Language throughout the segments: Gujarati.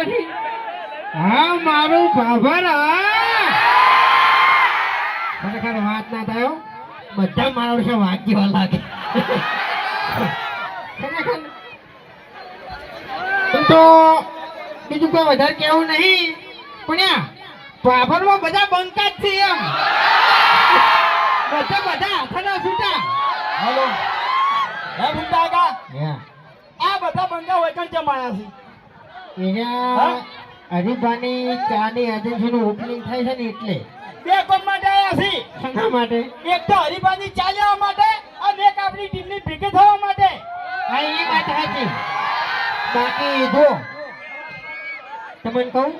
પાછી હા મારું બાબર ખરેખર વાત ના થયો બધા મારા વિશે વાત જેવા લાગે ખરેખર તો બીજું કોઈ વધારે કેવું નહીં પણ બાબરમાં બધા બંકા જ છે એમ બધા હાથના છૂટા હાલો હે ભૂંડા કા હે આ બધા બંગા હોય કણ જમાયા છે એના હરીબાની ચાની એજન્સીનું ઓપનિંગ થાય છે ને એટલે બે કોમ માટે આયા છે શના માટે એક તો હરીબાની ચા લેવા માટે અને એક આપણી ટીમની ભેગી થવા માટે આ એ વાત સાચી બાકી જો તમને કહું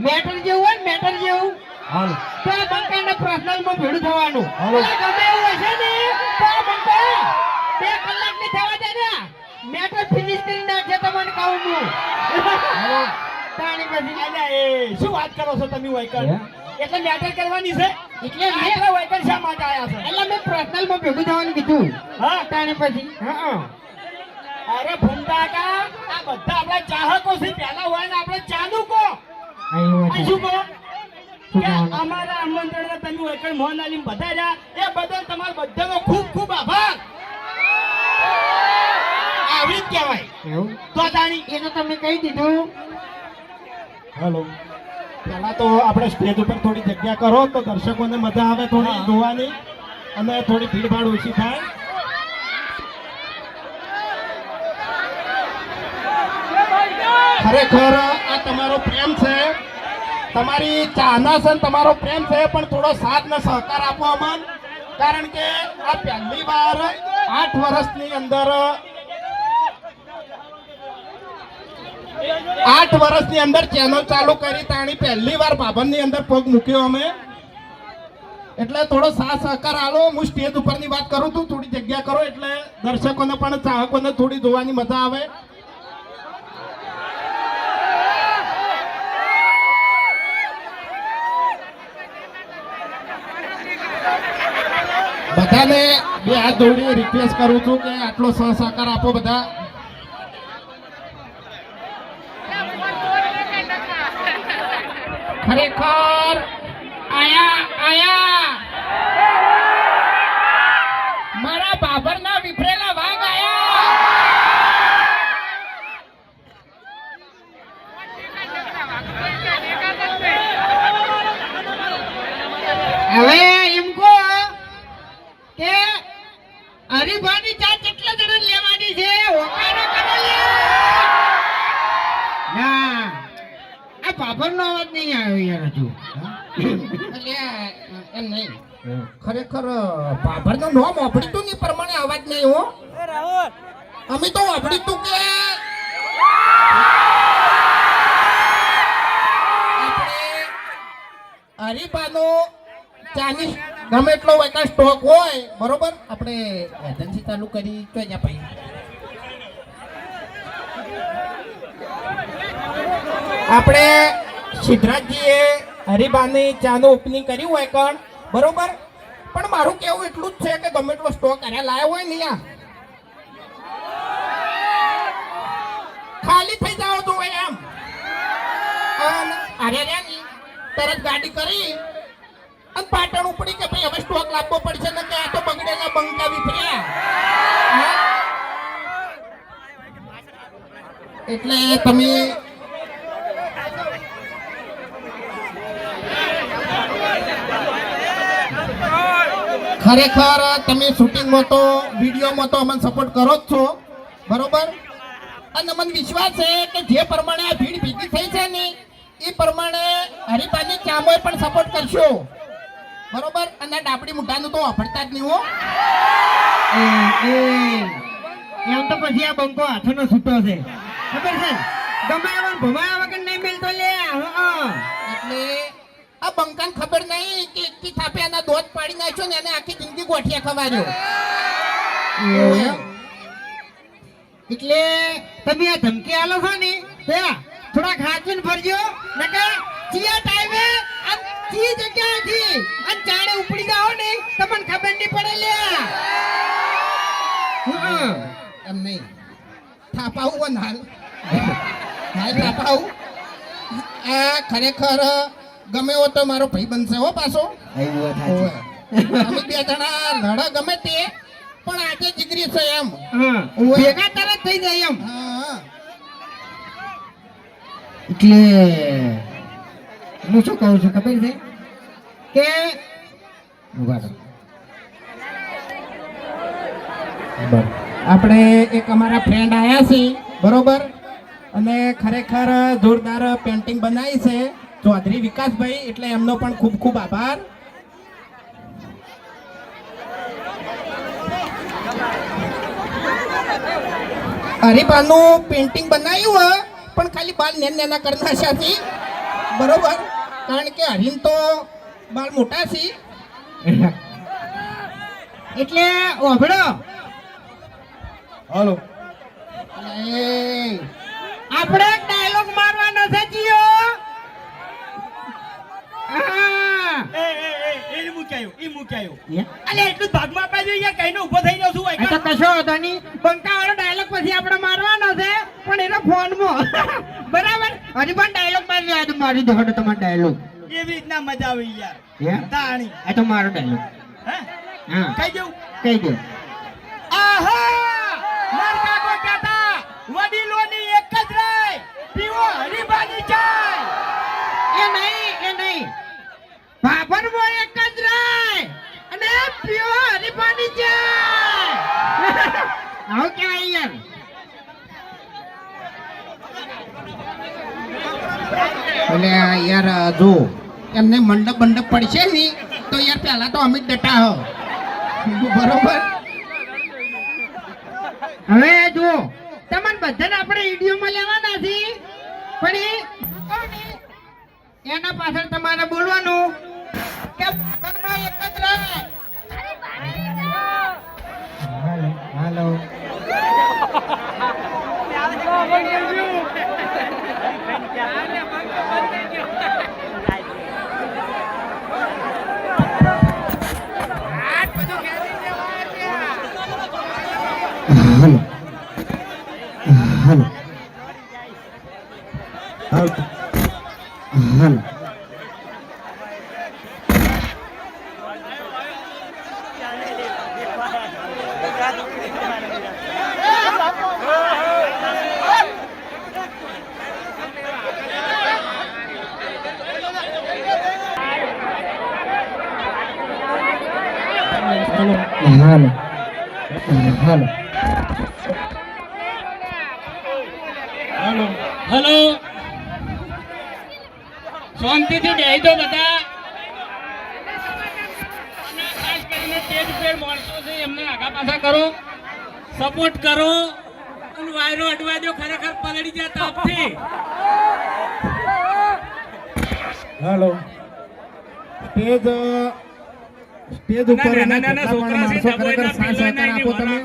મેટર જેવું હોય મેટર જેવું હાલો તો આ બંકાને પર્સનલમાં ભેડું થવાનું હાલો. ગમે એવું હશે ને તો આ બંકા 2 કલાકની થવા દે ને મેટર ફિનિશ કરી નાખે તમને કહું હું તાણી પછી અલ્યા એ શું વાત કરો છો તમે વૈકલ હે? એટલે મેટર કરવાની છે એટલે એટલે વૈકલ શા માટે આયા છે એટલે મેં પર્સનલમાં ભેગું થવાનું કીધું હા તાણી પછી હા અરે ભૂંડા કા આ બધા આપણા ચાહકો છે પહેલા હોય ને આપણે ચાલુ કો આવ્યો આ શું કહો શું કે કહેવાનું? અમારા આમંત્રણમાં તમે વૈકલ મોહન આલીમ બધા રહ્યા એ બદલ તમારો બધાનો ખૂબ ખૂબ આભાર આવી જ કહેવાય એવું તો તાણી એ તો તમે કહી દીધું હેલો પહેલા તો આપણે સ્ટેજ ઉપર થોડી જગ્યા કરો તો દર્શકોને મજા આવે થોડી જોવાની અને થોડી ભીડભાડ ઓછી થાય ખરેખર આ તમારો પ્રેમ છે તમારી ચાહના છે ને તમારો પ્રેમ છે પણ થોડો સાથ ને સહકાર આપો અમન કારણ કે આ પહેલી વાર 8 વર્ષની અંદર 8 વર્ષની અંદર ચેનલ ચાલુ કરી તાણી પહેલી વાર બાબરની અંદર પગ મૂક્યો અમે એટલે થોડો સાથ સહકાર આલો હું સ્ટેજ ઉપરની વાત કરું છું થોડી જગ્યા કરો એટલે દર્શકોને પણ ચાહકોને થોડી જોવાની મજા આવે બધાને બે હાથ જોડી રિક્વેસ્ટ કરું છું કે આટલો સહકાર આપો બધા ખરેખર આયા મારા બાબરના વિફરેલા વાઘ આયા હવે એમ કહો કે હરીભાની ચા કેટલા જણા લેવાની છે ઓકારો કરો લે ના આ બાબરનો અવાજ નહીં આવ્યો યાર હજુ એમ નહીં ખરેખર બાબરનું નામ વાપરીતું ની પ્રમાણે અવાજ નહીં હો અમે તો વાપરીતું કે આપણે હરીબાનો ચાલીસ ગમે એટલો વેકા સ્ટોક હોય બરોબર આપણે એજન્સી ચાલુ કરી તો અહીંયા ભાઈ આપણે સિદ્ધરાજજીએ હરીબાની ચાનું ઓપનિંગ કર્યું હોય કણ બરોબર પણ મારું કેવું એટલું જ છે કે ગમે એટલો સ્ટોક અરે લાવ્યો હોય ને યા ખાલી થઈ જાવ તો એમ અને અરે રે ની તરત ગાડી કરી અને પાટણ ઉપડી કે ભાઈ હવે સ્ટોક લાવવો પડશે ને કે આ તો બગડેલા બંકા વિફર્યા એટલે તમે ખરેખર તમે શૂટિંગમાં તો વિડીયોમાં તો અમને સપોર્ટ કરો જ છો બરોબર અને મને વિશ્વાસ છે કે જે પ્રમાણે આ ભીડ ભેગી થઈ છે ને એ પ્રમાણે હરીબાની ચામોય પણ સપોર્ટ કરશો બરોબર અને ડાબડી મુઠાનું તો વાપરતા જ નહીં હો એમ તો પછી આ બંકો હાથનો છૂટો છે ખબર છે ગમે એવા ભમાયા વગર નહીં મિલતો લે એટલે આ બંકાને ખબર નહીં કે એકથી થાપે એના દોધ પાડી નાખ્યો ને એને આખી જિંદગી ગોઠિયા ખવાર્યો એટલે તમે આ ધમકી આલો છો ને થોડા ખાચીને ફરજો નકર ચિયા ટાઈમે આમ ચી જગ્યાએથી અને ચાડે ઉપડી જાઓ ને તમને ખબર નહીં પડે લે એમ નહીં થાપાવું હાલ હાય કાપા આવું આ ખરેખર ગમે એવો તો મારો ભાઈ બનશે હો પાછો આવ્યો ઓવે. થાચી અમે બે જણા લડા ગમે તે પણ આજે જીગરી છે એમ હા ઓવે. ભેગા તરત થઈ જાય એમ હા એટલે હું શું કહું છું ખબર છે કે ઉભા રહો. આપણે એક અમારા ફ્રેન્ડ આવ્યા છે બરોબર અને ખરેખર જોરદાર પેન્ટિંગ બનાવી છે ચૌધરી વિકાસભાઈ એટલે એમનો પણ ખૂબ ખૂબ આભાર હરીબાનું પેન્ટિંગ બનાવ્યું હો પણ ખાલી બાલ નેના કરના છે બરોબર કારણ કે હરીન તો બાલ મોટા છે એટલે ઓભળો હાલો આપણે એક ડાયલોગ મારવાનો છે જીઓ હા એ મૂક્યાયો યા. અલે એટલું જ ભાગમાં આપવા જોઈએ કઈનો ઊભો થઈ જાઉં છું આ તો કશો હતો નહીં બંકાવાળો ડાયલોગ પછી આપણે મારવાનો છે પણ એનો ફોનમાં બરાબર હજી પણ ડાયલોગ મારી યાદ મારી દો તમારો ડાયલોગ એવી રીતના મજા આવી યાર યા તાણી આ તો મારો ડાયલોગ હે હા કઈ દઉં કહી દો આહા મારા કાકો કહેતા વડીલોની એક જ રાય પીવો હરીબાની ચાય એ નહીં બાબર મો એક જ રાય અને પીઓ હરીફાની છે આવું કેવાય યાર એટલે યાર જો એમને મંડપ બંડપ પડશે ને તો યાર પહેલા તો અમિત ડટા હો બરોબર હવે જુઓ તમને બધાને આપણે વિડીયોમાં લેવાના છે પણ એના પાછળ તમારે બોલવાનું કે બાબરનો એક જ રાય હાલો હેલો શાંતિથી બેહી દો બધા અને ખાસ કરીને સ્ટેજ પર માણસો છે એમને આગા પાછા કરો સપોર્ટ કરો અને વાયરો અડવા દો ખરેખર પલળી જાય તાપથી હેલો સ્ટેજ ઉપર નાના નાના છોકરા છે ખરેખર સાથ સહકાર આપો તમે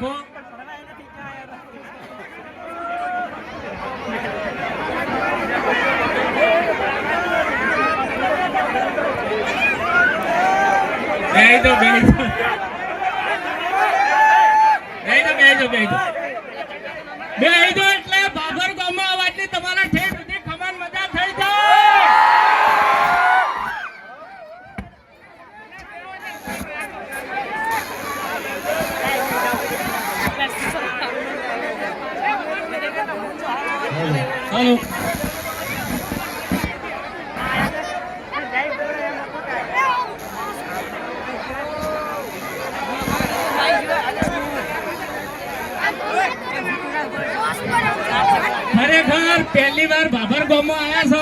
બેહી દો એટલે બાબર ગામમાં આ વાતની તમારા ઠેઠ સુધી ખમાન મજા થઈ જાય હેલો ખરેખર પહેલી વાર બાબર ગામમાં આવ્યા છો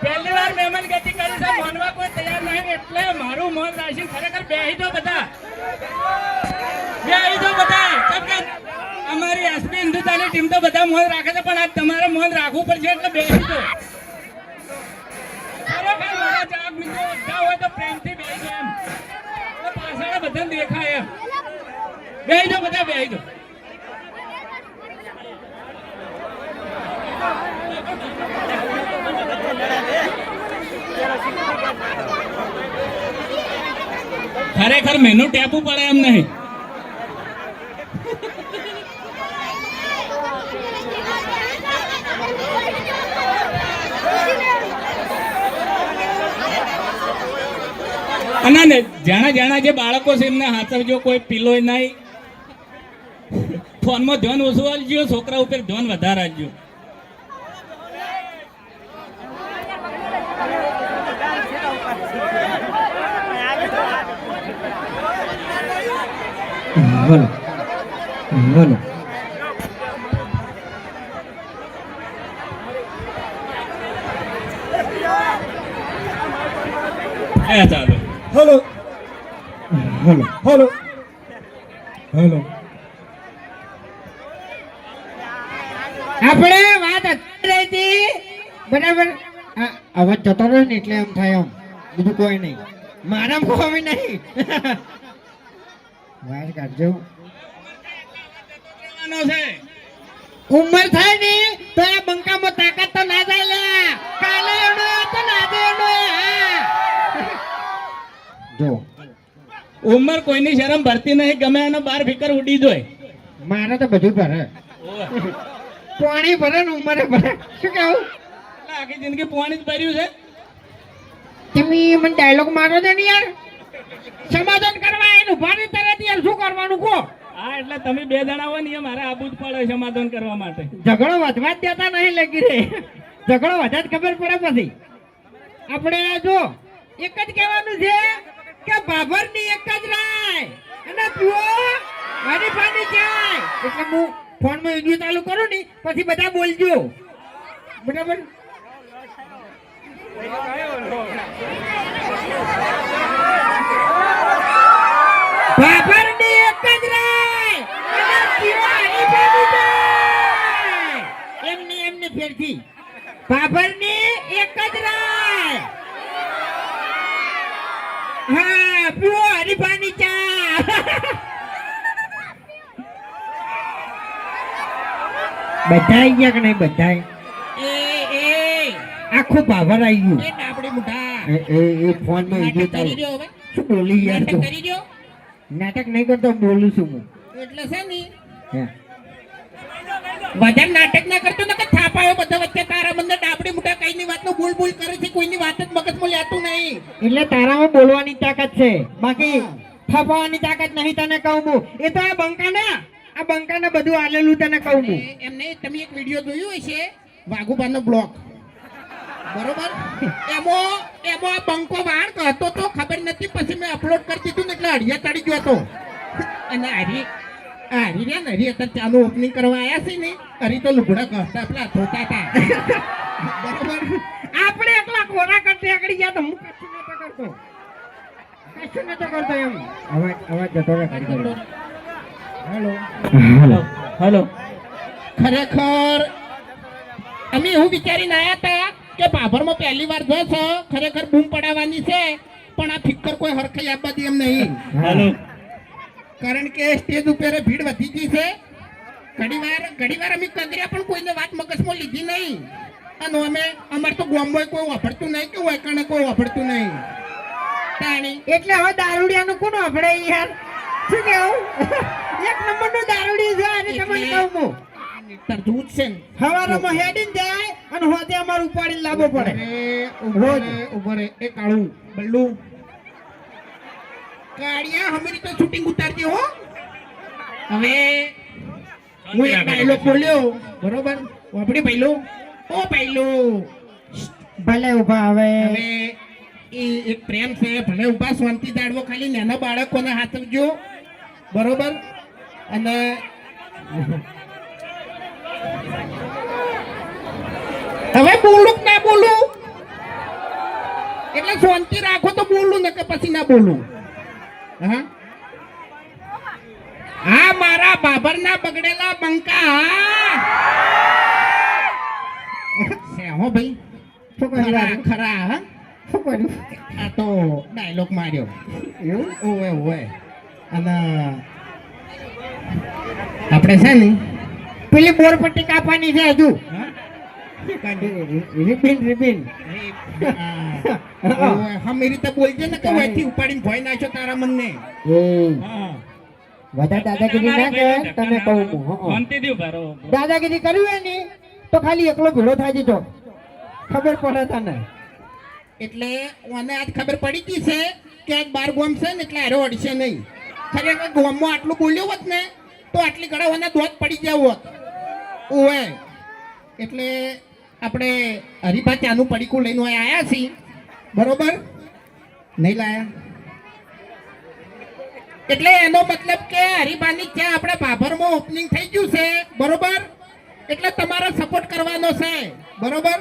પહેલી વાર મહેમાન ગતિ કરી છે માનવા કોઈ તૈયાર નહીં એટલે મારું મન રાખીને ખરેખર બેહી દો બધા કેમ કે અમારી એસપી હિન્દુસ્તાની ટીમ તો બધા મોન રાખે છે પણ આજ તમારે મોન રાખવું પડશે એટલે બેહી દો ખરેખર મારા ચાક મિત્રો બધા હોય તો પ્રેમથી બેહી દો એમ તો પાછળ બધાને દેખાય એમ બેહી દો બધા બેહી દો ખરેખર મેનુ ટેપું પડે એમ નહીં અને ને જાણા જાણા જે બાળકો છે એમને હાચવજો, કોઈ પીલો નહીં. ફોનમાં ધ્યાન ઓછું આપજો, છોકરા ઉપર ધ્યાન વધારે આપજો. બોલો બોલો. ચાલો હેલો બોલો. Hello hello. આપણે વાત અત્યારે રહી હતી બરાબર. આ અવાજ જતો રહ્યો ને એટલે એમ થાય એમ, બીજું કોઈ નહીં. મારા કોઈ નહીં. વાત કાઢજો. કહેવાનો છે ઉંમર થાય ને તો આ બંકામાં તાકાત તો ના જાય લે. કાલે એનો તો ના દે એનો. હા જો ઉંમર કોઈની શરમ ભરતી નહીં, ગમે એનો બાર ફિકર ઉડી જોય. મારે તો બધું ભરે. પાણી ભરે ને ઉંમરે ભરે. શું કેવું? આખી જિંદગી પાણી જ ભર્યું છે. તમે મને ડાયલોગ મારો દે ને યાર. સમાધાન કરવા એનું ભારે તરત યાર શું કરવાનું કહો. હા એટલે તમે બે જણા હોય ને એ મારે આબુ જ પડે સમાધાન કરવા માટે. ઝઘડો વધવા જ દેતા નહીં લગી રે. ઝઘડો વધે જ ખબર પડે પછી. આપણે જો એક જ કહેવાનું છે કે બાબરની એક જ રાય અને પીવો મારી પાણી જાય. એટલે હું ફોનમાં વિડીયો ચાલુ કરું ને પછી બધા બોલજો બરાબર. બાબરની એક જ રાય અને પીવો મારી પાણી જાય. એમની ફેરથી બાબરની એક જ રાય. હા પીવો હરીફાની ચા. બધા આવી ગયા કે નહીં? બધા આખું ભાભર આવી ગયું. એ ફોન માં વિડીયો ચાલુ. શું બોલી યાર તું? નાટક નહીં કરતો, બોલું છું હું. એટલે છે ને હે. વધારે નાટક ના કરતો ને કે થાપાયો બધા વચ્ચે તારા મને ડાબડી મુઠા કઈની વાતનો બોલ બોલ કરે છે, કોઈની વાત જ મગજમાં લેતું નહીં. એટલે તારામાં બોલવાની તાકાત છે, બાકી થપાવાની તાકાત નહીં. તને કહું હું, એ તો આ બંકાને બધું આલેલું તને કહું હું. એમને તમે એક વિડિયો જોયું હશે વાઘુબાનો બ્લોગ, બરોબર? એમાં આ બંકો વાળ કહતો તો ખબર નથી, પછી મેં અપલોડ કરી દીધું ને એટલે હરિયા ચડી ગયો હતો. અને હરી રહ્યા ને હરી અત્યારે ચાલુ ઓપનિંગ કરવા આવ્યા છે ને, હરી તો લુગડા કહતા પેલા ધોતા હતા. બરોબર? આપણે એકલા ખોરા કરતે આગળ ગયા તો હું કશું નતો કરતો એમ. અવાજ જતો રહે. હેલો. ખરેખર અમે એવું વિચારીને આવ્યા હતા કે બાભરમાં પહેલી વાર જો છો, ખરેખર બૂમ પડાવવાની છે, પણ આ ફિક્કર કોઈ હરખાઈ આપવા દે એમ નહીં. હેલો. કારણ કે સ્ટેજ ઉપર ભીડ વધી ગઈ છે. ઘડીવાર અમે કગર્યા પણ કોઈને વાત મગજમાં લીધી નહીં. અને અમારે તો ગામમાં કોઈ વાપરતું નહીં કે વાયકાણે કોઈ વાપરતું નહીં. તાણી એટલે હવે દારૂડિયાનું કોણ વાપરે યાર? શું કેવું? એક નંબરનું દારૂડી છે અને તમને કહું હું. તરજૂજ છે ને. હવારમાં હેડીને જાય અને હોતે અમાર ઉપાડીને લાવવો પડે. ઉભરે એ કાળું બલ્લુ કાળિયા હમરી તો શૂટિંગ ઉતારતી હો. હવે હું એક ડાયલોગ બોલ્યો, બરોબર? વાપડી પહેલો ઓ પહેલો ભલે ઉભા હવે. હવે એ એક પ્રેમ છે, ભલે ઉભા શાંતિ દાડવો, ખાલી નાના બાળકોને હાથવજો, બરોબર? અને હવે બોલું કે ના બોલું? એટલે શાંતિ રાખો તો બોલું, ને કે પછી ના બોલું? હા મારા બાબરના બગડેલા બંકા. હો ભાઈ શું કર્યું? ખરા હા શું કર્યું? આ તો ડાયલોગ માર્યો એવું? ઓવે અને આપણે છે ને પેલી બોરપટ્ટી કાપવાની છે હજુ. રિબિન હમી રીતે બોલજે ને કે વહીથી ઉપાડીને ભોય નાખ્યો તારા મનને. વધારે દાદાગીરી ના કર, તને કહું હું. શાંતિથી ઉભા રહો. દાદાગીરી કરવી હોય ને તો ખાલી એકલો ભેળો થાય તો ખબર પડે તને. એટલે મને આજ ખબર પડી ગઈ છે કે આજ 12 ગોમ છે ને એટલે હારો અડશે નહીં. ખરેખર ગોમમાં આટલું બોલ્યો હોત ને તો આટલી ગળાવાના દોત પડી ગયા હોત. ઓએ એટલે આપણે હરીફા ચાનું પડીકું લઈને અહીં આવ્યા છીએ, બરોબર? નહીં લાયા એટલે એનો મતલબ કે હરીફાની ચા આપણા ભાભરમાં ઓપનિંગ થઈ ગયું છે, બરોબર? એટલે તમારે સપોર્ટ કરવાનો છે, બરોબર?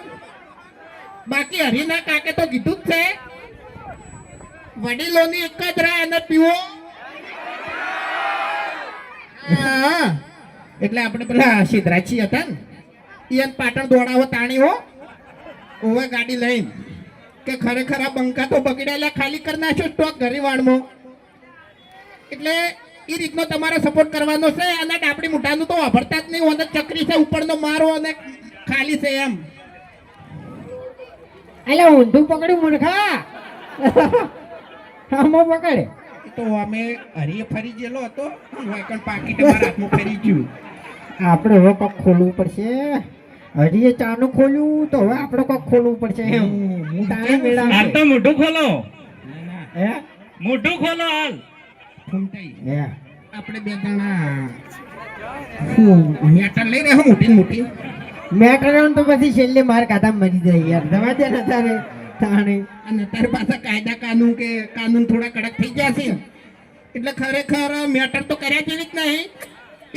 બાકી હરીના કાકે તો કીધું જ છે વડીલોની એક જ રાહ અને પીવો. હા, એટલે આપણે પેલા સિદ્ધરાજી હતા ને ઈયન પાટણ દોડાવો તાણી હો ઓવે ગાડી લઈને કે ખરેખર આ બંકા તો બગડેલા ખાલી કરી નાખ્યો સ્ટોક ગરીવાડમાં. એટલે એ રીતનો તમારે સપોર્ટ કરવાનો છે. અને ડાપડી મુઠાનું તો વાપરતા જ નહીં, અને ચકરી છે ઉપરનો મારો અને ખાલી છે એમ. એટલે ઊંધું પકડ્યું મૂર્ખા. આમો પકડે તો અમે હરીએ ફરી ગયેલો હતો વાયકણ પાકીટ મારા હાથમાં ફરી ગયું. આપણે હવે કોક ખોલવું પડશે. હજી એ ચાનું ખોલ્યું તો હવે આપણે કોક ખોલવું પડશે એમ. તારે મેળા હાલ તો મોઢું ખોલો, હે મોઢું ખોલો હાલ. ફૂમતાઈ હે આપણે બે જણા મેટર લઈ રહ્યો મોટી ને મોટી. મેટરન તો પછી છેલ્લે માર કાતા મરી જાય યાર. દવા દે ને તારે તાણે. અને તાર પાછા કાયદા કાનૂન થોડા કડક થઈ ગયા છે એટલે ખરેખર મેટર તો કર્યા જેવી જ નહીં.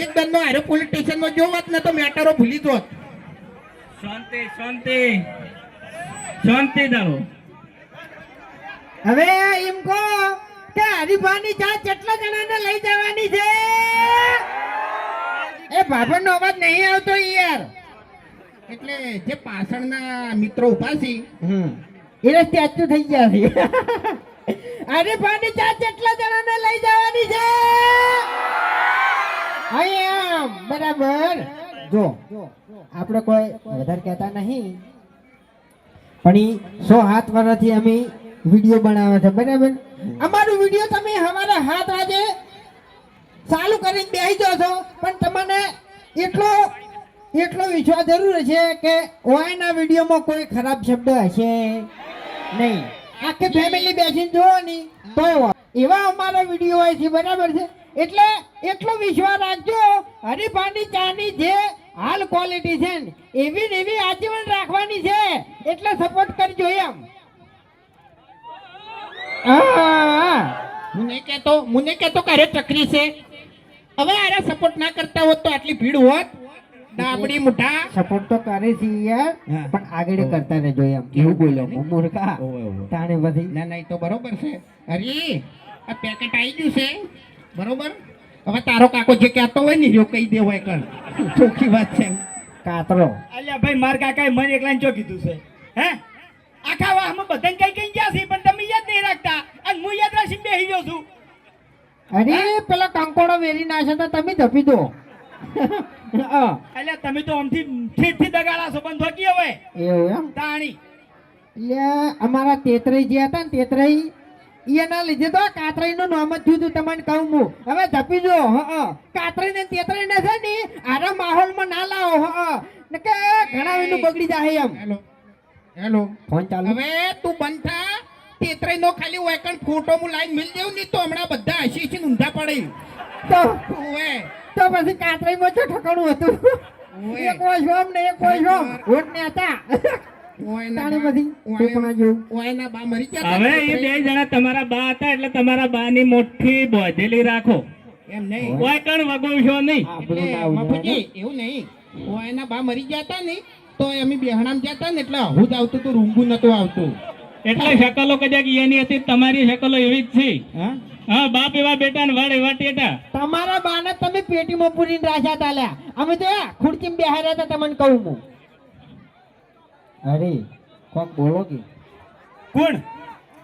એક દંડનો હારે પોલીસ સ્ટેશનમાં જોવત ને તો મેટરો ભૂલી જોત. શાંતિ શાંતિ શાંતિ ધારો. હવે એમ કહો કે હરીફાની ચા કેટલા જણાને લઈ જવાની છે? એ ભાભરનો અવાજ નહીં આવતો યાર. એટલે જે પાછળના મિત્રો ઉભા છે એ સ્ટેચ્યુ થઈ ગયા છે. હરીફાની ચા કેટલા જણાને લઈ જવાની છે? અહીંયા બરાબર. જો આપણે કોઈ વધારે કહેતા નહીં, પણ ઈ 107 વર્ષથી અમે વિડીયો બનાવે છે, બરાબર? અમારું વિડીયો તમે સવારે 7 વાગે ચાલુ કરીને બેસી જાઓ છો, પણ તમને એટલો વિશ્વાસ જરૂર છે કે ઓયના વિડીયોમાં કોઈ ખરાબ શબ્દ હશે નહીં. આખી ફેમિલી બેસીને જોવો ની તો એવા અમારા વિડીયો હોય છે, બરાબર છે? એટલે એટલો વિશ્વાસ રાખજો. હરીફાની ચાની જે હાલ ક્વોલિટી છે ને એવી ને એવી આજીવન રાખવાની છે, એટલે સપોર્ટ કરજો એમ. હા, મને કહેતો કરે ચકરી છે. હવે આરે સપોર્ટ ના કરતા હોત તો આટલી ભીડ હોત. ડાબડી મુઠા સપોર્ટ તો કરે છે યાર, પણ આગળ કરતા રહેજો એમ. કેવું બોલ્યો મૂર્ખા તાણે પછી. ના ના, એ તો બરોબર છે. અરે આ પેકેટ આવી ગયું છે, બરોબર? હવે તારો કાકો જે કહેતો હોય ને જો કહી દે હોય કણ ચોખ્ખી વાત છે. કાતરો અલ્યા ભાઈ માર કાકાએ મને એકલાને ચો કીધું છે? હે આખા વાહમાં બધાને કઈ ગયા છે પણ તમે યાદ નહીં રાખતા અને હું યાદ રાખીને બેસી ગયો છું. અરે પેલા કંકોડો વેરી નાખે તો તમે ધપી દો. અલ્યા તમે તો આમથી ઠીઠથી દગાડા છો બંધ હોકી હવે એવું એમ? તાણી એટલે અમારા તેતરાઈ જે હતા ને તેતરાઈ એના લીધે તો કાતરાઈ નું નામ જ થયું હતું. તમને કહું હું હવે ધપી જો. કાતરાઈ ને તેતરાઈ ને છે ને આરા માહોલમાં ના લાવો. કે ઘણા વેલું બગડી જાય એમ. હેલો ફોન ચાલુ. હવે તું બંધ થા. તેતરાઈ નો ખાલી વાયકણ ફોટો હું લાઈન મિલ દેવું નહીં તો હમણાં બધા હસી ઊંધા પડે. તો ઓએ તો પછી કાતરાઈ માં શું ઠકાણું હતું? એક વર્ષ ને એક વર્ષ વોટ ને હતા. તાણી પછી ટેકણા જેવું. ઓયના બા મરી ગયા હવે એ બે જણા તમારા બા હતા એટલે તમારા બા ની મોટી બોધેલી રાખો. એમ નહીં. કોઈ કણ વગોવશો નહીં. આપણું ના એટલે ઉજવાય. મફુજી, એવું નહીં. ઓયના બા મરી ગયા હતા ને તો અમે બેહણામ જતા ને એટલે હું જ આવતું તું, રૂંગું નતું આવતું. એટલે શકલો કદાચ એની હતી તમારી શકલો એવી જ છે. હા બાપ એવા બેટા ને વડ એવા ટેટા. તમારા બાને તમે પેટીમાં પૂરીને રાખ્યા તા લ્યા. અમે તો ખુરચીમાં બેહાર્યા હતા. તમને કહું હું. અરે કોક બોલો કે કોણ?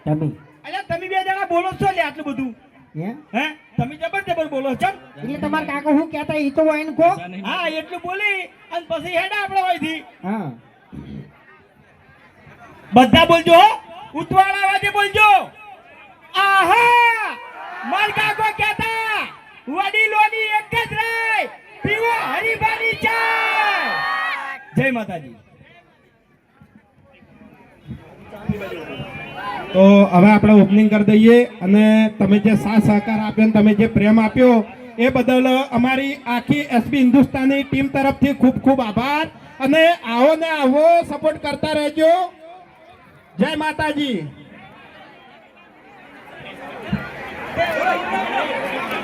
તમે અલ્યા તમે બે જણા બોલો છો લે આટલું બધું? હે? હે તમે જબર બોલો છો. એટલે તમારા કાકા શું કહેતા એ તો હોય ને કો. હા એટલું બોલી અને પછી હેડા આપણે હોયથી હા બધા બોલજો હો. ઉતવાળા અવાજે બોલજો. આહા માર કાકો કહેતા વડીલોની એક જ રાય પીવો હરીફાની ચા. જય માતાજી. તો હવે આપણે ઓપનિંગ કરી દઈએ અને તમે જે સાથ સહકાર આપ્યો અને તમે જે પ્રેમ આપ્યો એ બદલ અમારી આખી એસબી હિન્દુસ્તાની ટીમ તરફથી ખૂબ ખૂબ આભાર અને આવો ને આવો સપોર્ટ કરતા રહેજો. જય માતાજી.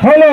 બોલો